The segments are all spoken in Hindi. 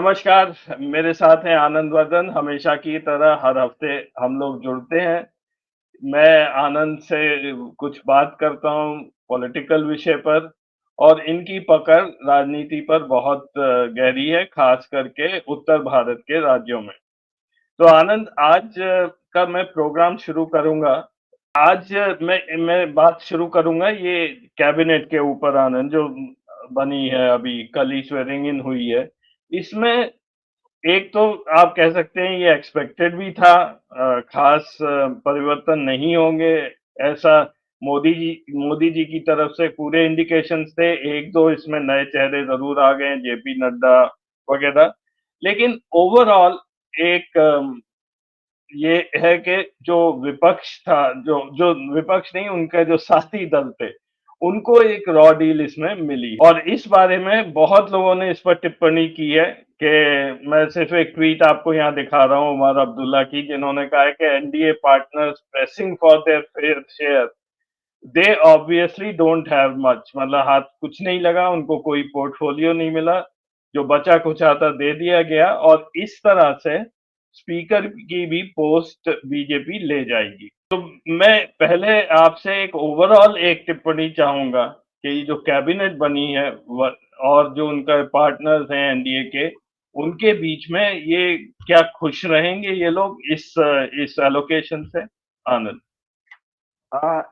नमस्कार, मेरे साथ हैं आनंद वर्धन, हमेशा की तरह हर हफ्ते हम लोग जुड़ते हैं। मैं आनंद से कुछ बात करता हूँ पॉलिटिकल विषय पर और इनकी पकड़ राजनीति पर बहुत गहरी है, खास करके उत्तर भारत के राज्यों में। तो आनंद आज का मैं प्रोग्राम शुरू करूँगा। आज मैं बात शुरू करूँगा ये कैबिनेट के ऊपर आनंद जो बनी है अभी कल ही स्वेरिंग इन हुई है। इसमें एक तो आप कह सकते हैं ये एक्सपेक्टेड भी था खास परिवर्तन नहीं होंगे ऐसा मोदी जी की तरफ से पूरे इंडिकेशंस थे। 1-2 इसमें नए चेहरे ज़रूर आ गए हैं, जेपी नड्डा वगैरह। लेकिन ओवरऑल एक ये है कि जो विपक्ष था, जो जो विपक्ष नहीं उनके जो साथी दल थे, उनको एक रॉ डील इसमें मिली और इस बारे में बहुत लोगों ने इस पर टिप्पणी की है कि मैं सिर्फ एक ट्वीट आपको यहाँ दिखा रहा हूँ उमर अब्दुल्ला की, जिन्होंने कहा है कि NDA partners pressing for their fair share, they obviously don't have much, मतलब हाथ कुछ नहीं लगा, उनको कोई पोर्टफोलियो नहीं मिला, जो बचा कुचा था दे दिया गया और इस तरह से स्पीकर की भी पोस्ट बीजेपी ले जाएगी। तो मैं पहले आपसे एक ओवरऑल एक टिप्पणी चाहूँगा कि ये जो कैबिनेट बनी है और जो उनका पार्टनर्स हैं एनडीए के, उनके बीच में ये क्या खुश रहेंगे ये लोग इस एलोकेशन से? आनंद।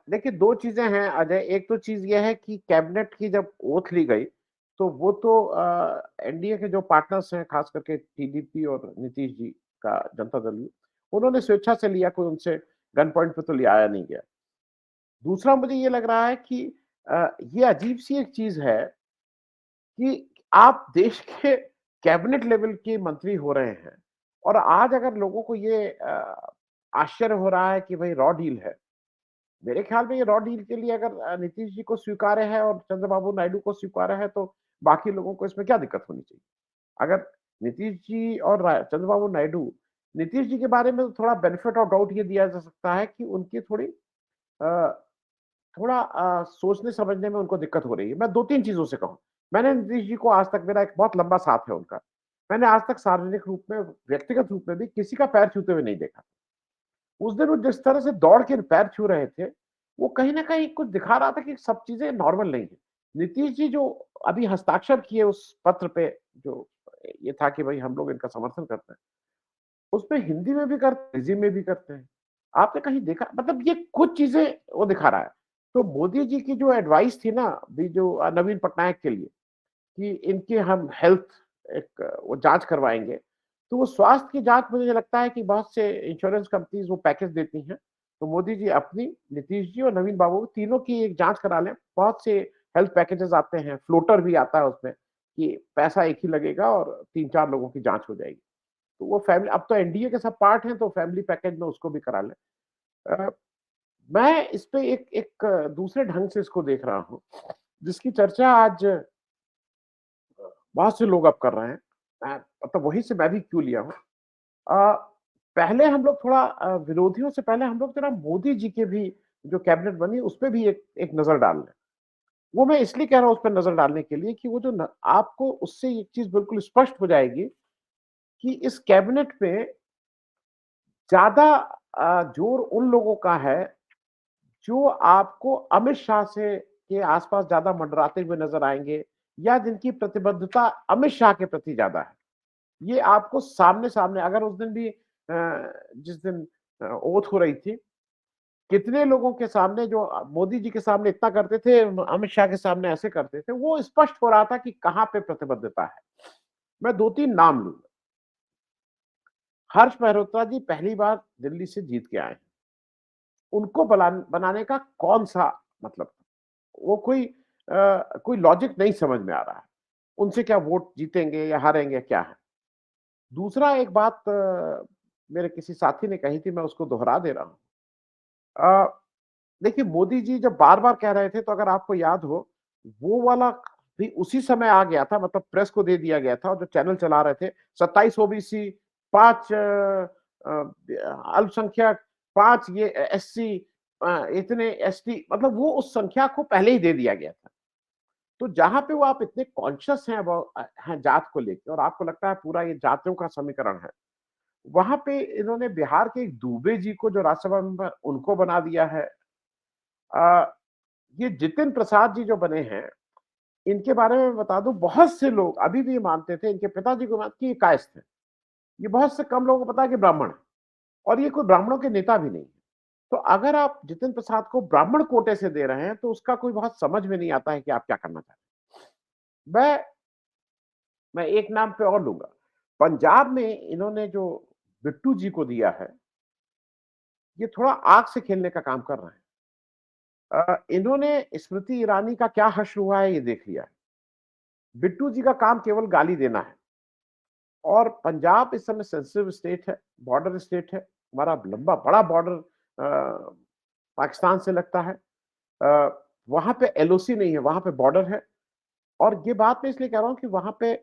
देखिए 2 चीज़ें हैं अजय, एक तो चीज़ ये है कि कैबिनेट की जब ओथ ली गई, तो वो तो एनडीए के जो पार्टनर्स हैं, खास करके टीडीपी और नीतीश जी का जनता दल, उन्होंने स्वेच्छा से लिया, कोई उनसे गन पॉइंट पे तो लियाया नहीं गया। दूसरा मुझे ये लग रहा है कि ये अजीब-सी एक चीज़ है कि आप देश के कैबिनेट लेवल के मंत्री हो रहे हैं और आज अगर लोगों को ये आश्चर्य हो रहा है कि भई रॉ डील है। मेरे ख्याल में ये रॉ डील के लिए अगर नीतीश जी को स्वीकार्य है और चंद्रबाबू नायडू को स्वीकार्य है, तो बाकी लोगों को इसमें क्या दिक्कत होनी चाहिए? अगर नीतीश जी और चंद्रबाबू नायडू, नीतीश जी के बारे में तो थोड़ा बेनिफिट ऑफ डाउट ये दिया जा सकता है कि उनकी अ, थोड़ा सोचने समझने में उनको दिक्कत हो रही है। मैं 2-3 चीज़ों से कहूँ। मैंने नीतीश जी को आज तक, मेरा एक बहुत लंबा साथ है उनका। मैंने आज तक सार्वजनिक रूप में, व्यक्तिगत रूप में भी किसी का पैर छूते हुए नहीं देखा। उस दिन वो जिस तरह से दौड़ के पैर छू रहे थे, वो कहीं न कहीं कुछ दिखा रहा था कि सब चीज़ें नॉर्मल नहीं है। नीतीश जी जो अभी हस्ताक्षर किए उस पत्र पे, जो ये था कि भई हम लोग इनका समर्थन करते हैं, उसपे हिंदी में भी करते हैं, अंग्रेज़ी में भी करते हैं। आपने कहीं देखा, मतलब ये कुछ चीज़ें वो दिखा रहा है। तो मोदी जी की जो एडवाइस थी ना, अभी जो नवीन पटनायक के लिए, कि इनके हम हेल्थ एक वो जाँच करवाएँगे। तो वो स्वास्थ्य की जाँच, मुझे लगता है कि बहुत से इंश्योरेंस कंपनीज़ वो पैकेज देती हैं। तो मोदी जी अपनी, नीतीश जी और नवीन बाबू तीनों की एक जाँच करा लें। बहुत से हेल्थ पैकेजेज़ आते हैं, फ्लोटर भी आता है उसमें, कि पैसा एक ही लगेगा और 3-4 लोगों की जाँच हो जाएगी। तो वो फैमिली, अब तो एनडीए के सब पार्ट हैं, तो फैमिली पैकेज में उसको भी करा लें। अ, मैं इस पे एक एक दूसरे ढंग से इसको देख रहा हूँ, जिसकी चर्चा आज बहुत से लोग अब कर रहे हैं। मतलब वहीं से मैं भी क्यों लिया हूँ। अ, पहले हम लोग थोड़ा विरोधियों से पहले हम लोग ज़रा मोदी जी के भी जो कैबिनेट बनी उसपे भी एक एक नज़र डाल लें। वो मैं इसलिए कह रहा हूँ उस पे नज़र डालने के लिए कि वो जो न आपको उससे एक चीज़ बिल्कुल स्पष्ट हो जाएगी कि इस कैबिनेट में ज़्यादा जोर उन लोगों का है, जो आपको अमित शाह से के आस-पास ज़्यादा मंडराते हुए नज़र आएँगे, या जिनकी प्रतिबद्धता अमित शाह के प्रति ज़्यादा है। ये आपको सामने-सामने, अगर उस दिन भी जिस दिन ओथ हो रही थी, कितने लोगों के सामने जो मोदी जी के सामने इतना करते थे, अमित शाह के सामने ऐसे करते थे, वो स्पष्ट हो रहा था कि कहाँ पे प्रतिबद्धता है। मैं 2-3 नाम लूँगा। हर्ष मेहरोत्रा जी पहली बार दिल्ली से जीत के आए हैं। उनको बनाने का कौन-सा मतलब था? वो कोई लॉजिक नहीं समझ में आ रहा है। उनसे क्या वोट जीतेंगे या हारेंगे, क्या है? दूसरा एक बात मेरे किसी साथी ने कही थी, मैं उसको दोहरा दे रहा हूँ। अ, देखिए मोदी जी जब बार-बार कह रहे थे, तो अगर आपको याद हो, वो वाला भी उसी समय आ गया था, मतलब प्रेस को दे दिया गया था और जो चैनल चला रहे थे, 27 ओबीसी, 5 अल्पसंख्यक, 5 ये एससी, इतने एसटी, मतलब वो उस संख्या को पहले ही दे दिया गया था। तो जहाँ पे वो आप इतने कॉन्शियस हैं हैं जात को लेके और आपको लगता है पूरा ये जातियों का समीकरण है, वहाँ पे इन्होंने बिहार के एक दुबे जी को जो राज्यसभा मेंबर उनको बना दिया है। अ, ये जितिन प्रसाद जी जो बने हैं, इनके बारे में बता दूँ बहुत से लोग अभी भी ये मानते थे, इनके पिताजी को मानते कि ये कायस्थ हैं। ये बहुत से कम लोगों को पता है कि ब्राह्मण है और ये कोई ब्राह्मणों के नेता भी नहीं है। तो अगर आप जितिन प्रसाद को ब्राह्मण कोटे से दे रहे हैं, तो उसका कोई बहुत समझ में नहीं आता है कि आप क्या करना चाहते हैं। मैं मैं एक नाम पे और लूँगा। पंजाब में इन्होंने जो बिट्टू जी को दिया है, ये थोड़ा आग से खेलने का काम कर रहे हैं। इन्होंने स्मृति ईरानी का क्या हश्र हुआ है, ये देख लिया है। बिट्टू जी का काम केवल गाली देना है और पंजाब इस समय सेंसिटिव स्टेट है, बॉर्डर स्टेट है। हमारा लंबा बड़ा बॉर्डर पाकिस्तान से लगता है। वहाँ पे एलओसी नहीं है, वहाँ पे बॉर्डर है। और ये बात मैं इसलिए कह रहा हूँ कि वहाँ पे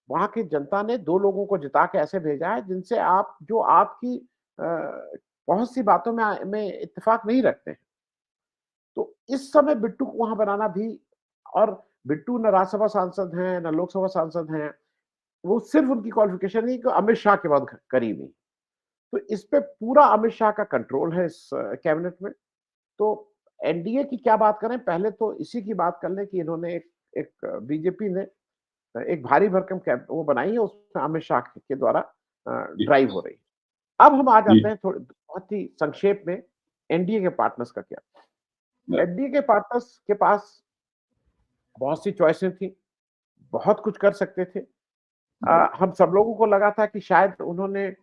वहाँ की जनता ने 2 लोगों को जिता के ऐसे भेजा है जिनसे आप जो आपकी बहुत सी बातों में इत्तेफाक नहीं रखते हैं। तो इस समय बिट्टू को वहाँ बनाना भी और बिट्टू न राज्यसभा सांसद हैं, न लोकसभा सांसद हैं। वो सिर्फ उनकी क्वालिफिकेशन नहीं कि अमित शाह के बाद करीबी। तो इस पे पूरा अमित शाह का कंट्रोल है इस कैबिनेट में। तो एनडीए की क्या बात करें, पहले तो इसी की बात कर लें कि इन्होंने एक बीजेपी ने एक भारी भरकम वो बनाई है, उसमें अमित शाह के द्वारा जी, ड्राइव हो रही है। अब हम आ जी, जाते हैं थोड़े बहुत ही संक्षेप में एनडीए के पार्टनर्स का क्या। ब एनडीए के पार्टनर्स के पास बहुत सी चॉइसें थी, बहुत कुछ कर सकते थे। ब हम सब लोगों को लगा था कि शायद उन्होंने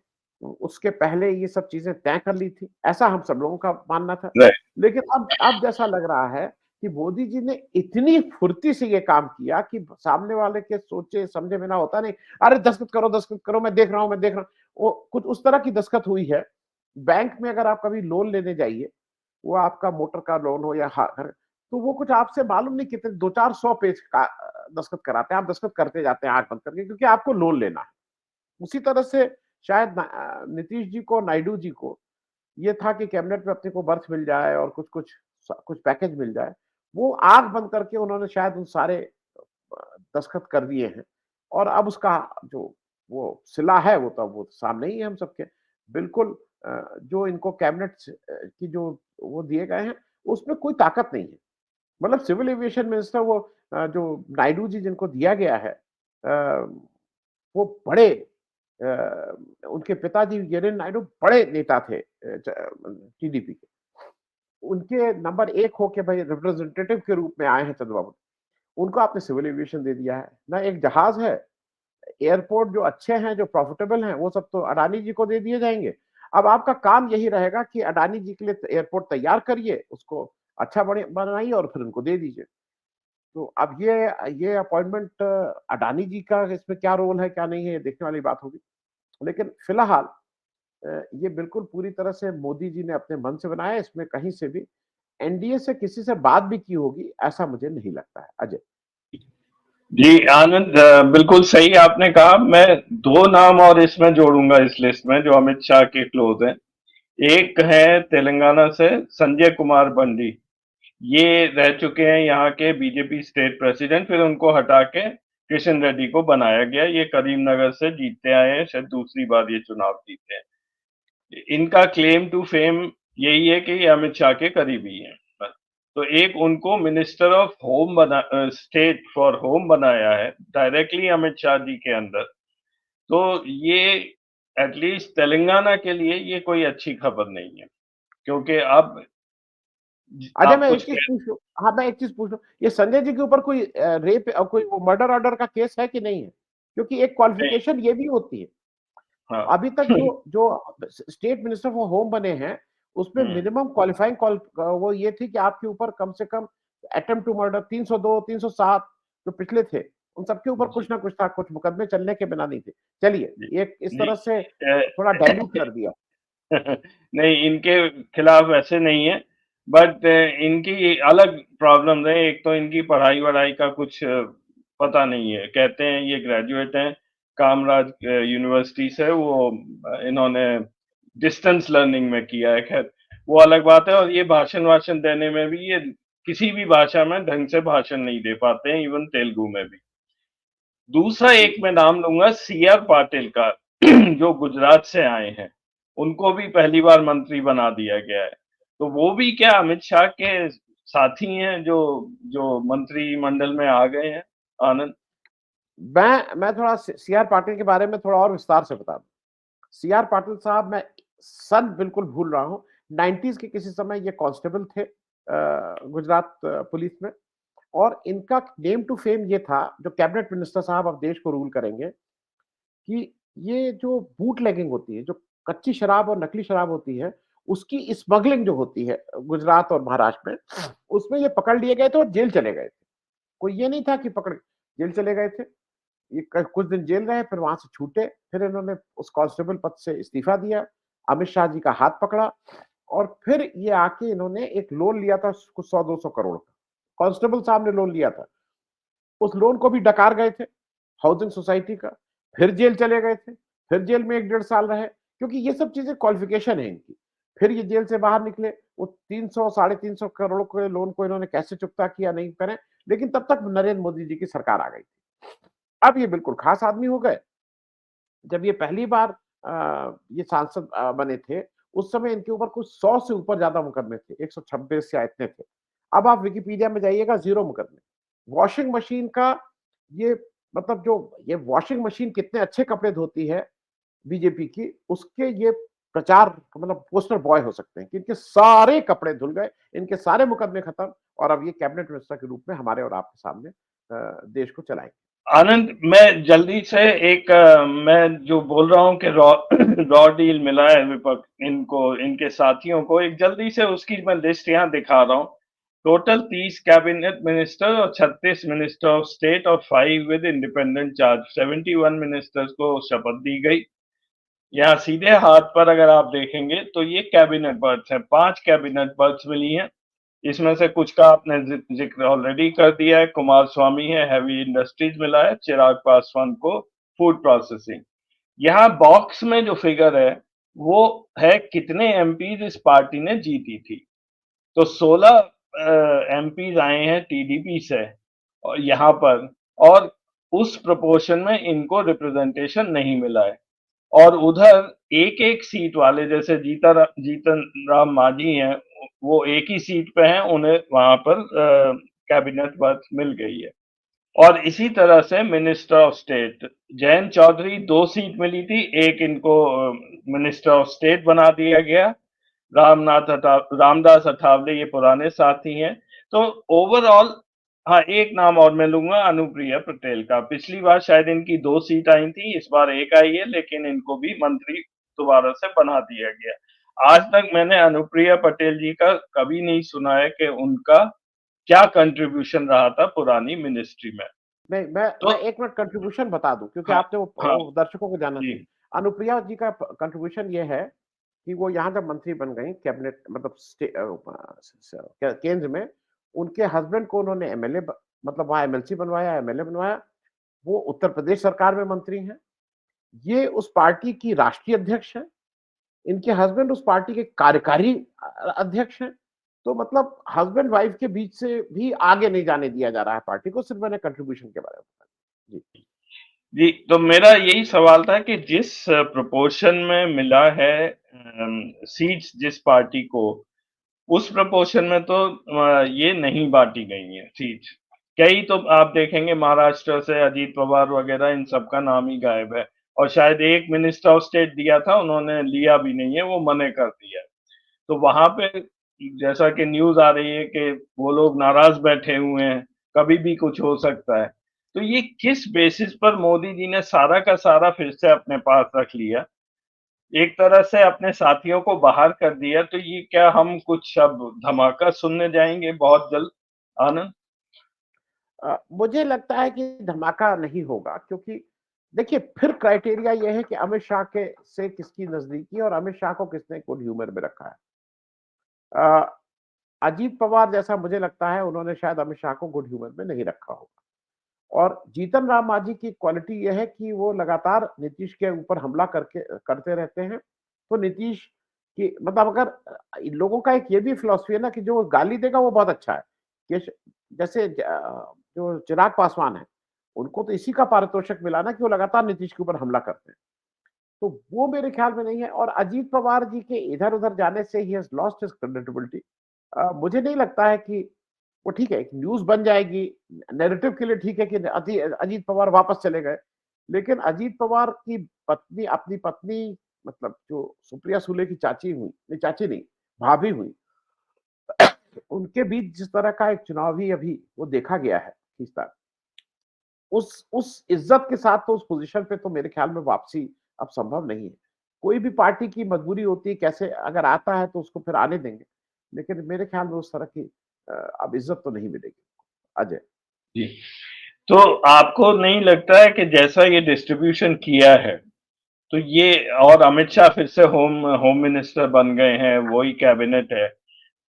उसके पहले ये सब चीजें तय कर ली थी, ऐसा हम सब लोगों का मानना था। राइट, लेकिन अब जैसा लग रहा है कि मोदी जी ने इतनी फुर्ती से ये काम किया कि सामने वाले के सोचे समझे बिना होता नहीं। अरे दस्तखत करो, मैं देख रहा हूँ, मैं देख रहा हूँ। वो कुछ उस तरह की दस्तखत हुई है। बैंक में अगर आप कभी लोन लेने जाइए, वो आपका मोटर का लोन हो या घर, तो वो कुछ आपसे मालूम नहीं कितने 2-400 पेज का दस्तखत कराते हैं। आप दस्तखत करते जाते हैं आंख बंद करके, क्योंकि आपको लोन लेना है। उसी तरह से शायद नीतीश जी को, नायडू जी को ये था कि कैबिनेट में अपने को बर्थ मिल जाए और कुछ पैकेज मिल जाए। वो आंख बंद करके उन्होंने शायद उन सारे दस्तखत कर दिए हैं और अब उसका जो वो सिला है वो सामने ही है हम सबके। बिल्कुल जो इनको कैबिनेट की जो वो दिए गए हैं, उसमें कोई ताकत नहीं है। मतलब सिविल एविएशन मिनिस्टर वो जो नायडू जी जिनको दिया गया है, वो बड़े उनके पिताजी वीरेन नायडू बड़े नेता थे टीडीपी के। उनके नंबर 1 होके भाई रिप्रेजेंटेटिव के रूप में आए हैं चंद्रबाबू। उनको आपने सिविल एविएशन दे दिया है, ना एक जहाज है। एयरपोर्ट जो अच्छे हैं, जो प्रॉफिटेबल हैं, वो सब तो अडानी जी को दे दिए जाएंगे। अब आपका काम यही रहेगा कि अडानी जी के लिए एयरपोर्ट तैयार करिए, उसको अच्छा बनाइए और फिर उनको दे दीजिए। तो अब ये अपॉइंटमेंट अडानी जी का इसमें क्या रोल है, क्या नहीं है, ये देखने वाली बात होगी। लेकिन फिलहाल ये बिल्कुल पूरी तरह से मोदी जी ने अपने मन से बनाया है, इसमें कहीं से भी एनडीए से किसी से बात भी की होगी, ऐसा मुझे नहीं लगता है। अजय। जी आनंद, बिल्कुल सही आपने कहा। मैं 2 नाम और इसमें जोड़ूंगा इस लिस्ट में जो अमित शाह के क्लोज हैं। एक है तेलंगाना से संजय कुमार बंडी। ये रह चुके हैं यहाँ के बीजेपी स्टेट प्रेसिडेंट, फिर उनको हटा के किशन रेड्डी को बनाया गया। ये करीमनगर से जीतते आए हैं, शायद दूसरी बार ये चुनाव जीते हैं। इनका क्लेम टू फेम यही है कि ये अमित शाह के करीबी हैं। बस। तो एक उनको minister of home state for home बनाया है डायरेक्टली अमित शाह जी के अंदर। तो ये एटलीस्ट तेलंगाना के लिए ये कोई अच्छी खबर नहीं है, क्योंकि अब अजय, आप मैं एक कुछ चीज कह। पूछ लूं। हाँ, मैं एक चीज पूछ लूं, ये संजय जी के ऊपर कोई रेप और कोई वो मर्डर ऑर्डर का केस है कि नहीं है? क्योंकि एक नहीं। क्वालिफिकेशन ये भी होती है। हाँ। अभी तक जो जो स्टेट मिनिस्टर फॉर होम बने हैं, उसमें हम्म। मिनिमम क्वालिफाइंग वो ये थी कि आपके ऊपर कम से कम अटेम्प्ट टू मर्डर 302, 307 जो पिछले थे, उन सबके ऊपर जी। कुछ ना कुछ था, कुछ मुकदमे चलने के बिना नहीं थे। चलिए, जी। एक इस जी। तरह से अ, थोड़ा डाइल्यूट कर दिया। नहीं, इनके खिलाफ ऐसे नहीं है, बट इनकी अलग प्रॉब्लम है। एक तो इनकी पढ़ाई वढ़ाई का कुछ पता नहीं है। कहते हैं ये ग्रेजुएट हैं कामराज यूनिवर्सिटी से, वो इन्होंने डिस्टेंस लर्निंग में किया है। खैर, वो अलग बात है। और ये भाषण वाषण देने में भी ये किसी भी भाषा में ढंग से भाषण नहीं दे पाते हैं, इवन तेलुगु में भी। दूसरा एक मैं नाम लूँगा सी आर पाटिल का जो गुजरात से आए हैं, उनको भी पहली बार मंत्री बना दिया गया है। तो वो भी क्या अमित शाह के साथी हैं जो जो मंत्रिमंडल में आ गए हैं? आनंद? मैं थोड़ा सी आर पाटिल के बारे में थोड़ा और विस्तार से बता दूं। सी आर पाटिल साहब, मैं सन बिल्कुल भूल रहा हूँ, 90s के किसी समय ये कांस्टेबल थे गुजरात पुलिस में। और इनका नेम टू फेम ये था, जो कैबिनेट मिनिस्टर साहब अब देश को रूल करेंगे, कि ये जो बूट लेगिंग होती है, जो कच्ची शराब और नकली शराब होती है, उसकी स्मगलिंग जो होती है गुजरात और महाराष्ट्र में, उसमें ये पकड़ लिए गए थे और जेल चले गए थे। कोई ये नहीं था कि पकड़ जेल चले गए थे। ये कुछ दिन जेल रहे, फिर वहां से छूटे, फिर इन्होंने उस कांस्टेबल पद से इस्तीफा दिया, अमित शाह जी का हाथ पकड़ा, और फिर ये आके इन्होंने एक लोन लिया था कुछ 100-200 करोड़ का। कांस्टेबल साहब ने लोन लिया था, उस लोन को भी डकार गए थे हाउसिंग सोसाइटी का, फिर जेल चले गए थे, फिर जेल में 1-1.5 साल रहे, क्योंकि ये सब चीजें क्वालिफिकेशन है इनकी। फिर ये जेल से बाहर निकले, वो 300 350 करोड़ के लोन को इन्होंने कैसे चुकता किया नहीं करें, लेकिन तब तक नरेंद्र मोदी जी की सरकार आ गई थी। अब ये बिल्कुल खास आदमी हो गए। जब ये पहली बार ये सांसद बने थे, उस समय इनके ऊपर कुछ 100 से ऊपर ज्यादा मुकदमे थे, 126 या इतने थे। अब आप विकिपीडिया में जाइएगा, 0 मुकदमे। वॉशिंग मशीन का ये, मतलब जो ये वॉशिंग मशीन कितने अच्छे कपड़े धोती है बीजेपी की, उसके ये प्रचार, मतलब पोस्टर बॉय हो सकते हैं कि इनके सारे कपड़े धुल गए, इनके सारे मुकदमे खत्म, और अब ये कैबिनेट मिनिस्टर के रूप में हमारे और आपके सामने देश को चलाएंगे। आनंद, मैं जल्दी से एक मैं जो बोल रहा हूँ कि रॉ रॉ डील मिला है विपक्ष इनको, इनके साथियों को, एक जल्दी से उसकी मैं लिस्ट यहाँ दिखा रहा हूँ। टोटल 30 कैबिनेट मिनिस्टर और 36 मिनिस्टर ऑफ स्टेट और 5 विद इंडिपेंडेंट चार्ज, 71 मिनिस्टर्स को शपथ दी गई। यहाँ सीधे हाथ पर अगर आप देखेंगे तो ये कैबिनेट बर्थ है, 5 कैबिनेट बर्थ मिली हैं। इसमें से कुछ का आपने जिक्र ऑलरेडी कर दिया है। कुमार स्वामी है, हैवी इंडस्ट्रीज मिला है, चिराग पासवान को फूड प्रोसेसिंग। यहाँ बॉक्स में जो फिगर है वो है कितने एमपीज इस पार्टी ने जीती थी। तो 16 एमपीज आए हैं टीडीपी से और यहाँ पर, और उस प्रोपोर्शन में इनको रिप्रेजेंटेशन नहीं मिला है। और उधर एक एक सीट वाले जैसे जीतन राम मांझी हैं, वो एक ही सीट पे हैं, उन्हें वहां पर कैबिनेट बर्थ मिल गई है। और इसी तरह से minister of state Jayant Chaudhary 2 seat मिली थी, एक इनको मिनिस्टर ऑफ स्टेट बना दिया गया। रामदास अठावले ये पुराने साथी हैं। तो ओवरऑल, हाँ, एक नाम और मैं लूंगा, अनुप्रिया पटेल का। पिछली बार शायद इनकी 2 सीट आई थी, इस बार 1 आई है, लेकिन इनको भी मंत्री दोबारा से बना दिया गया। आज तक मैंने अनुप्रिया पटेल जी का कभी नहीं सुना है कि उनका क्या कंट्रीब्यूशन रहा था पुरानी मिनिस्ट्री में। नहीं, मैं तो 1 मिनट कंट्रीब्यूशन बता दूं, क्योंकि हाँ, आपने हाँ, वो दर्शकों को जानना जी, चाहिए। अनुप्रिया जी का कंट्रीब्यूशन ये है कि वो यहाँ जब मंत्री बन गई कैबिनेट, मतलब केंद्र में, उनके हस्बैंड को उन्होंने एमएलए, मतलब वहां एमएलसी बनवाया, एमएलए बनवाया। वो उत्तर प्रदेश सरकार में मंत्री हैं। ये उस पार्टी की राष्ट्रीय अध्यक्ष हैं। इनके हस्बैंड उस पार्टी के कार्यकारी अध्यक्ष हैं। तो मतलब हस्बैंड वाइफ के बीच से भी आगे नहीं जाने दिया जा रहा है पार्टी को। सिर्फ मैंने कंट्रीब्यूशन के बारे में बताया। जी। जी, तो मेरा यही सवाल था कि जिस प्रोपोर्शन में मिला है सीट्स जिस पार्टी को, उस प्रोपोर्शन में तो ये नहीं बांटी गई है सीट्स। कई तो आप देखेंगे महाराष्ट्र से अजीत पवार वगैरह, इन सबका नाम ही गायब है। और शायद एक मिनिस्टर ऑफ स्टेट दिया था, उन्होंने लिया भी नहीं है, वो मने कर दिया है। तो वहां पे जैसा कि न्यूज आ रही है कि वो लोग नाराज बैठे हुए हैं, कभी भी कुछ हो सकता है। तो ये किस बेसिस पर मोदी जी ने सारा का सारा फिर से अपने पास रख लिया, एक तरह से अपने साथियों को बाहर कर दिया? तो ये क्या हम कुछ अब धमाका सुनने जाएंगे बहुत जल्द, आनंद? मुझे लगता है कि धमाका नहीं होगा, क्योंकि देखिए, फिर क्राइटेरिया ये है कि अमित शाह के से किसकी नजदीकी, और अमित शाह को किसने गुड ह्यूमर में रखा है। अ, अजीत पवार जैसा मुझे लगता है उन्होंने शायद अमित शाह को गुड ह्यूमर में नहीं रखा होगा। और जीतन राम मांझी की क्वालिटी यह है कि वो लगातार नीतीश के ऊपर हमला करते रहते हैं। तो नीतीश की, मतलब अगर इन लोगों का एक ये भी फिलॉसफी है ना कि जो गाली देगा वो बहुत अच्छा है, कि जैसे जो चिराग पासवान है, उनको तो इसी का पारितोषिक मिला ना कि वो लगातार नीतीश के ऊपर हमला करते हैं। तो वो मेरे ख्याल में नहीं है और अजीत पवार जी के इधर-उधर जाने से he has lost his credibility. मुझे नहीं लगता है कि वो ठीक है, एक न्यूज़ बन जाएगी, नैरेटिव के लिए ठीक है कि अजीत पवार वापस चले गए। लेकिन अजीत पवार की पत्नी अपनी पत्नी मतलब जो सुप्रिया सुले की चाची हुई, नहीं चाची नहीं, भाभी हुई, उनके बीच जिस तरह का एक चुनावी अभी वो देखा गया है खींचतान, उस इज़्ज़त के साथ तो उस पोज़ीशन पे तो मेरे ख्याल में वापसी अब संभव नहीं है। कोई भी पार्टी की मजबूरी होती है कैसे अगर आता है तो उसको फिर आने देंगे। लेकिन मेरे ख्याल में उस तरह की अब इज़्ज़त तो नहीं मिलेगी। अजय। जी। तो आपको नहीं लगता है कि जैसा ये डिस्ट्रीब्यूशन किया है, तो ये और अमित शाह फिर से होम होम मिनिस्टर बन गए हैं, वही कैबिनेट है,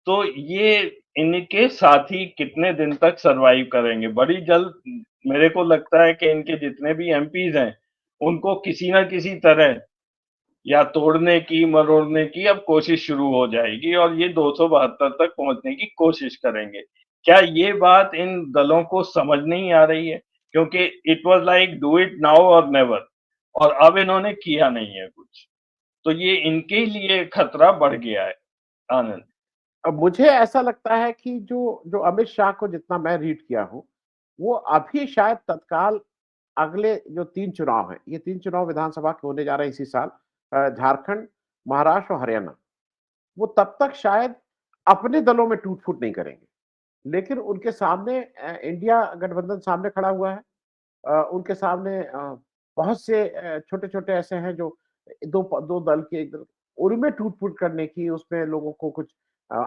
तो ये इनके साथी कितने दिन तक सरवाइव करेंगे? बड़ी जल्द मेरे को लगता है कि इनके जितने भी एमपीज़ हैं, उनको किसी न किसी तरह या तोड़ने की, मरोड़ने की अब कोशिश शुरू हो जाएगी और ये 272 तक पहुँचने की कोशिश करेंगे। क्या ये बात इन दलों को समझ नहीं आ रही है? क्योंकि it was like do it now और नेवर और अब इन्होंने किया नहीं है कुछ। तो ये इनके लिए खतरा बढ़ गया है। आनंद। अब मुझे ऐसा लगता है कि जो जो अमित शाह को जितना मैं रीड किया हूँ, वो अभी शायद तत्काल अगले जो 3 चुनाव हैं, ये 3 चुनाव विधानसभा के होने जा रहे हैं इसी साल झारखंड, महाराष्ट्र और हरियाणा। वो तब तक शायद अपने दलों में टूट-फूट नहीं करेंगे। लेकिन उनके सामने इंडिया गठबंधन सामने खड़ा हुआ है। उनके सामने बहुत से छोटे-छोटे ऐसे हैं जो 2 दल के एक दल उनमें टूट-फूट करने की, उसमें लोगों को कुछ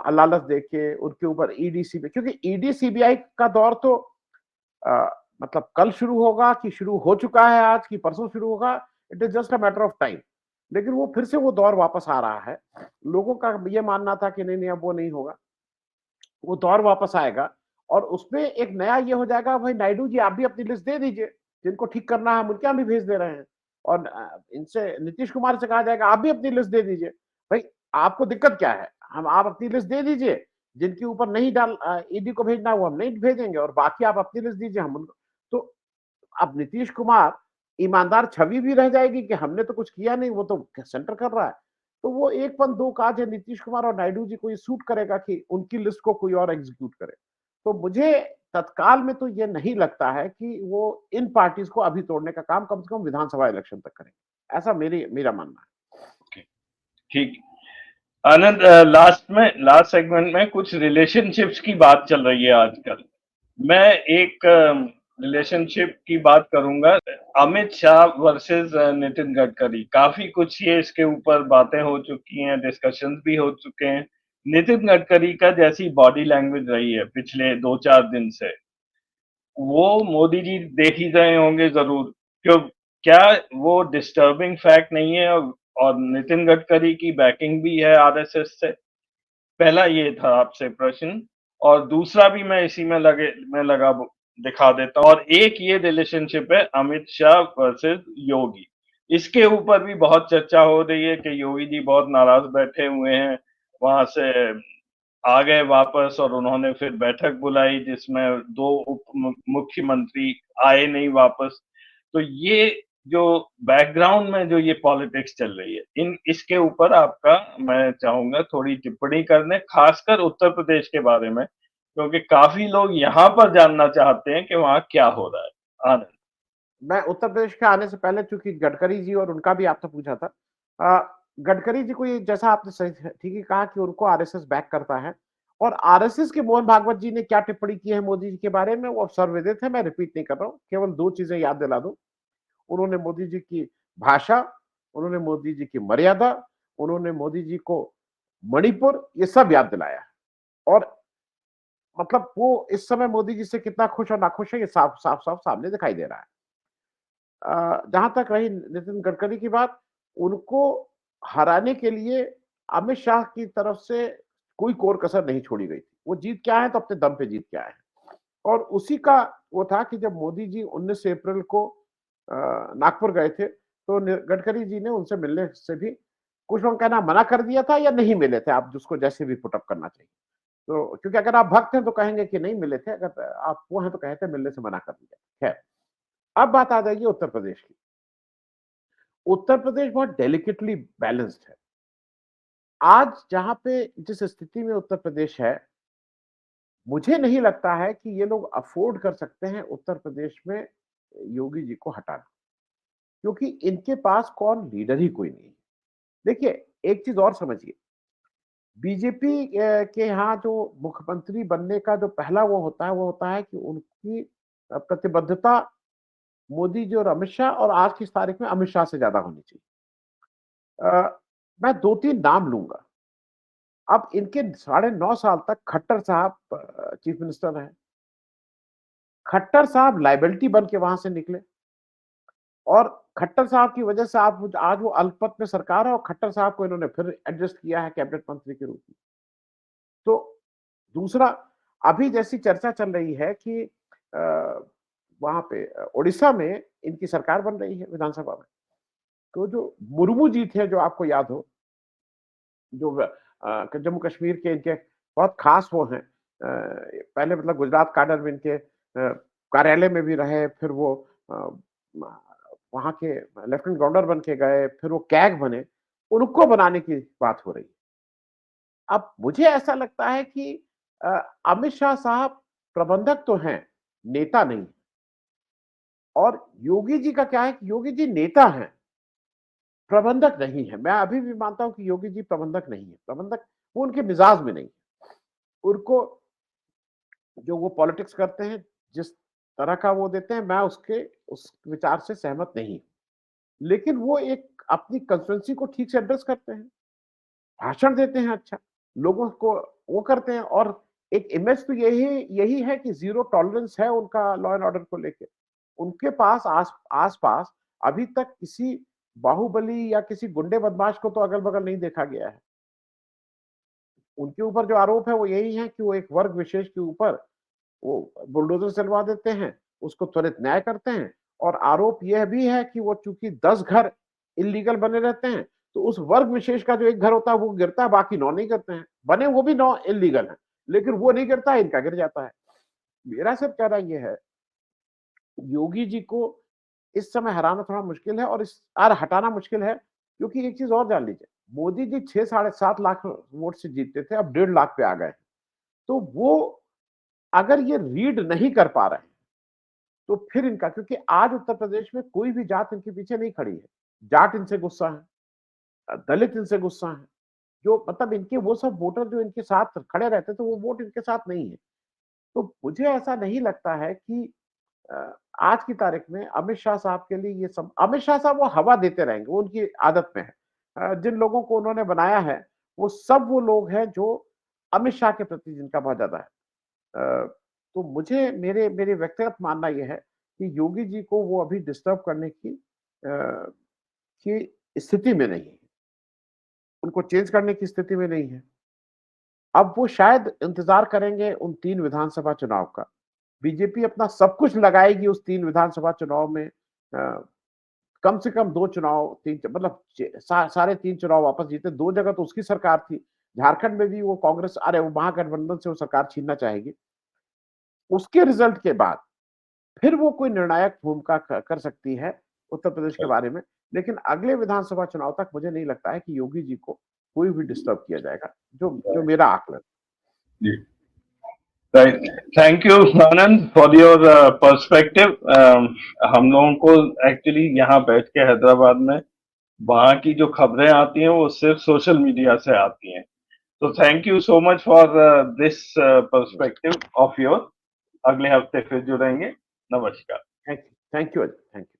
लालच देके उनके ऊपर ईडी सीबीआई क्योंकि ईडी सीबीआई का दौर तो अ, मतलब कल शुरू होगा कि शुरू हो चुका है आज कि परसों शुरू होगा, it is just a matter of time. लेकिन वो फिर से वो दौर वापस आ रहा है। लोगों का ये मानना था कि नहीं, नहीं अब वो नहीं होगा। वो दौर वापस आएगा और उसमें एक नया ये हो जाएगा भाई नायडू जी आप भी अपनी लिस्ट दे दीजिए, जिनको ठीक करना है हम उनके यहाँ भी भेज दे रहे हैं। और इनसे नीतीश कुमार से कहा जाएगा आप भी अपनी लिस्ट दे दीजिए। भाई आपको दिक्कत क्या है? हम आप अपनी लिस्ट दे दीजिए, जिनके ऊपर नहीं ईडी को भेजना है वो हम नहीं भेजेंगे और बाकी आप अपनी लिस्ट दीजिए हम उनको तो अब नीतीश कुमार ईमानदार छवि भी रह जाएगी कि हमने तो कुछ किया नहीं, वो तो सेंटर कर रहा है। तो वो एक पन दो काज है नीतीश कुमार और नायडू जी को ये सूट करेगा कि उनकी लिस्ट को कोई और एग्जीक्यूट करे। तो मुझे तत्काल में तो ये नहीं लगता है कि वो इन पार्टीज को अभी तोड़ने का काम कम से कम विधानसभा इलेक्शन तक करेंगे। ऐसा मेरा मानना है। ओके, ठीक। आनंद लास्ट सेगमेंट में कुछ रिलेशनशिप्स की बात चल रही है आजकल। मैं एक रिलेशनशिप की बात करूंगा अमित शाह वर्सेस नितिन गडकरी काफी कुछ ये इसके ऊपर बातें हो चुकी हैं डिस्कशंस भी हो चुके हैं नितिन गडकरी का जैसी बॉडी लैंग्वेज रही है पिछले 2-4 दिन से वो मोदी जी देख ही रहे होंगे जरूर क्यों क्या वो डिस्टर्बिंग फैक्ट नहीं है और नितिन गडकरी की बैकिंग भी है आरएसएस से पहला ये था आपसे प्रश्न और दूसरा भी मैं इसी में लगा दिखा देता हूँ और एक ये रिलेशनशिप है अमित शाह वर्सेस योगी इसके ऊपर भी बहुत चर्चा हो रही है कि योगी जी बहुत नाराज बैठे हुए हैं वहां से आ गए वापस और उन्होंने फिर बैठक बुलाई जिसमें दो मुख्यमंत्री आए नहीं वापस तो ये जो बैकग्राउंड में जो ये पॉलिटिक्स चल रही है इन इसके ऊपर आपका मैं चाहूंगा थोड़ी टिप्पणी करने खासकर उत्तर प्रदेश के बारे में क्योंकि काफी लोग यहाँ पर जानना चाहते हैं कि वहाँ क्या हो रहा है आनंद मैं उत्तर प्रदेश के आने से पहले चूंकि गडकरी जी और उनका भी आपने पूछा था गडकरी जी को ये जैसा आपने सही ठीक ही कहा कि उनको आरएसएस बैक करता है और आरएसएस के मोहन भागवत जी ने क्या टिप्पणी की है मोदी जी के बारे में वो सर्वविदित है मैं रिपीट नहीं कर रहा हूँ केवल 2 चीजें याद दिला दूं उन्होंने मोदी जी की भाषा उन्होंने मोदी जी की मर्यादा उन्होंने मोदी जी को मणिपुर ये सब याद दिलाया और मतलब वो इस समय मोदी जी से कितना खुश और नाखुश है ये साफ साफ साफ सामने दिखाई दे रहा है जहां तक रही नितिन गडकरी की बात उनको हराने के लिए अमित शाह की तरफ से कोई कोर कसर नहीं छोड़ी गई थी वो जीत क्या है तो अपने दम पे जीत क्या है और उसी का वो था कि जब मोदी जी 19 अप्रैल को नागपुर गए थे तो गडकरी जी ने उनसे मिलने से भी कुछ लोग कहना मना कर दिया था या नहीं मिले थे आप जिसको जैसे भी पुटअप करना चाहिए तो क्योंकि अगर आप भक्त हैं तो कहेंगे कि नहीं मिले थे, अगर आप वो हैं तो कहे थे मिलने से मना कर दिया। खैर, अब बात आ जाएगी उत्तर प्रदेश की। उत्तर प्रदेश बहुत डेलिकेटली बैलेंस्ड है। आज जहां पे जिस स्थिति में उत्तर प्रदेश है, मुझे नहीं लगता है कि ये लोग अफोर्ड कर सकते हैं उत्तर प्रदेश में योगी जी को हटाना, क्योंकि इनके पास कौन लीडर ही कोई नहीं है। देखिए, एक चीज और समझिए, बीजेपी के यहाँ जो मुख्यमंत्री बनने का जो पहला वो होता है कि उनकी प्रतिबद्धता मोदी जी और अमित शाह, और आज की तारीख में अमित शाह से ज्यादा होनी चाहिए। मैं 2-3 नाम लूंगा। अब इनके 9.5 साल तक खट्टर साहब चीफ मिनिस्टर रहे। खट्टर साहब लाइबिलिटी बन के वहां से निकले, और खट्टर साहब की वजह से आप आज वो अल्पमत में सरकार है, और खट्टर साहब को इन्होंने फिर एडजस्ट किया है कैबिनेट मंत्री के रूप में। तो दूसरा, अभी जैसी चर्चा चल रही है कि वहां पे उड़ीसा में इनकी सरकार बन रही है विधानसभा में, तो जो मुर्मू जी थे, जो आपको याद हो, जो जम्मू कश्मीर के इनके बहुत खास वो हैं, पहले मतलब गुजरात काडर में इनके कार्यालय में भी रहे, फिर वो वहां के लेफ्टिनेंट गवर्नर बन के गए, फिर वो कैग बने, उनको बनाने की बात हो रही है। अब मुझे ऐसा लगता है कि अमित शाह साहब प्रबंधक तो हैं, नेता नहीं। और योगी जी का क्या है कि योगी जी नेता हैं, प्रबंधक नहीं है। मैं अभी भी मानता हूं कि योगी जी प्रबंधक नहीं है। प्रबंधक वो उनके मिजाज में नहीं है। उनको जो वो पॉलिटिक्स करते हैं, जिस तरह का वो देते हैं, मैं उस विचार से सहमत नहीं। लेकिन वो एक अपनी कंस्टिट्यूएंसी को ठीक से एड्रेस करते हैं, भाषण देते हैं, अच्छा लोगों को वो करते हैं, और एक इमेज तो यही है कि जीरो टॉलरेंस है उनका लॉ एंड ऑर्डर को लेके। उनके पास आस पास अभी तक किसी बाहुबली या किसी गुंडे बदमाश को तो अगल बगल नहीं देखा गया है। उनके ऊपर जो आरोप है वो यही है कि वो एक वर्ग विशेष के ऊपर वो बुलडोजर चलवा देते हैं, उसको त्वरित न्याय करते हैं। और आरोप यह भी है कि वो चूंकि 10 घर इलीगल बने रहते हैं, तो उस वर्ग विशेष का जो एक घर होता है वो गिरता है, बाकी 9 नहीं करते हैं। बने वो भी 9 इलीगल हैं, लेकिन वो नहीं गिरता है, इनका गिर जाता है। मेरा सिर्फ कहना यह है, योगी जी को इस समय हराना थोड़ा मुश्किल है, और हटाना मुश्किल है, क्योंकि एक चीज और जान लीजिए, मोदी जी 6-7.5 लाख वोट से जीतते थे, अब 1.5 लाख पे आ गए। तो वो अगर ये रीड नहीं कर पा रहे हैं, तो फिर इनका, क्योंकि आज उत्तर प्रदेश में कोई भी जात इनके पीछे नहीं खड़ी है। जाट इनसे गुस्सा है, दलित इनसे गुस्सा है, जो मतलब इनके वो सब वोटर जो इनके साथ खड़े रहते थे, वो वोट इनके साथ नहीं है। तो मुझे ऐसा नहीं लगता है कि आज की तारीख में अमित शाह साहब के लिए ये सब, अमित शाह साहब वो हवा देते रहेंगे, वो उनकी आदत में है। जिन लोगों को उन्होंने बनाया है, वो सब वो लोग हैं जो अमित शाह के प्रति जिनका बहुत ज्यादा है। तो मुझे मेरे व्यक्तिगत मानना यह है कि योगी जी को वो अभी डिस्टर्ब करने की स्थिति में नहीं है, उनको चेंज करने की स्थिति में नहीं है। अब वो शायद इंतजार करेंगे उन 3 विधानसभा चुनाव का। बीजेपी अपना सब कुछ लगाएगी उस 3 विधानसभा चुनाव में। कम से कम 2 चुनाव, 3 मतलब सारे 3 चुनाव वापस जीते। 2 जगह तो उसकी सरकार थी। झारखंड में भी वो कांग्रेस, वो महागठबंधन से वो सरकार छीनना चाहेगी। उसके रिजल्ट के बाद फिर वो कोई निर्णायक भूमिका कर सकती है उत्तर प्रदेश के बारे में। लेकिन अगले विधानसभा चुनाव तक मुझे नहीं लगता है कि योगी जी को कोई भी डिस्टर्ब किया जाएगा, जो मेरा आकलन। Right. Thank you, Anand, for your perspective. हम लोगों को एक्चुअली यहाँ बैठ के हैदराबाद में वहाँ की जो खबरें आती हैं वो सिर्फ सोशल मीडिया से आती हैं। तो thank you so much for this perspective of your. अगले हफ्ते फिर जुड़ेंगे। नमस्कार। Thank you, thank you.